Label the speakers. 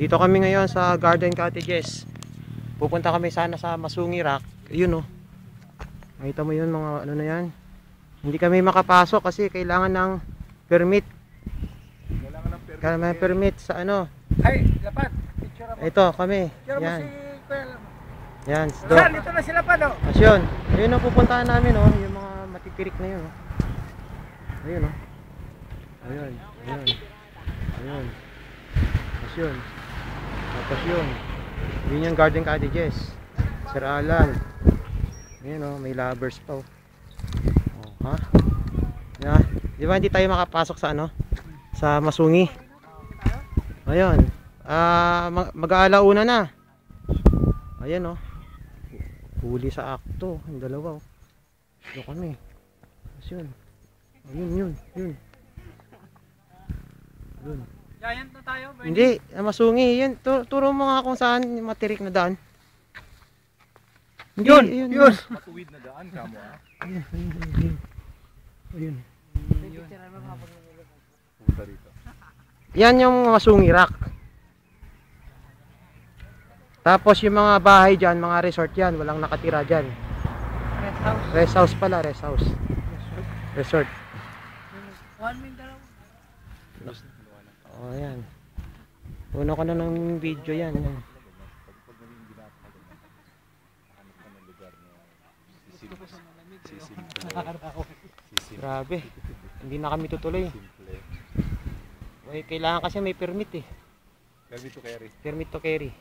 Speaker 1: Dito kami ngayon sa Garden Cottages. Pupunta kami sana sa Masungi Rock. Yun oh. Nakita mo yun mga ano na yan. Hindi kami makapasok kasi kailangan ng permit. Kailangan may permit sa ano.
Speaker 2: Ay, lapat. Picture mo.
Speaker 1: Ito kami.
Speaker 2: Picture mo
Speaker 1: Yan.
Speaker 2: si Kuya Lam.
Speaker 1: Yan.
Speaker 2: Saan? Dito na sila pa, no?
Speaker 1: Asyon. Ayun ang pupuntahan namin oh. Yung mga matitirik na yun oh. Ayun oh. Ayun. Ayun. Ayun. Asyon. Tapos yun. Yun yung Garden Cottages. Sir Alan. Ayun oh. May lovers pa oh. Oh, ha? Yan. Di ba hindi tayo makapasok sa ano? Sa Masungi. Ayun. Mag-aalauna na. Ayan oh. Huli sa akto. Ang dalawa oh. Ito kami. Ayun. Ayun yun. Yun. Yun.
Speaker 2: Giant na tayo, Bernie.
Speaker 1: Hindi. Masungi. Yun. Turo mo nga kung saan yung matirik na daan. Hindi,
Speaker 2: Yun.
Speaker 1: ayun,
Speaker 2: Yun.
Speaker 3: Matuwid na daan ka mo ah.
Speaker 1: Ayun. Ayun. Ayun.
Speaker 3: Punta rito.
Speaker 1: Yan yung Masungi Rock. Tapos yung mga bahay dyan, mga resort yan, walang nakatira dyan.
Speaker 2: Rest house.
Speaker 1: Rest house pala, rest house. Resort.
Speaker 2: One Mindanao.
Speaker 1: Oh, yan. Una ko na ng video yan. Yan. Grabe. Hindi na kami tutuloy. Kailangan kasi may permit eh.
Speaker 3: Permit to carry.
Speaker 1: Permit to carry.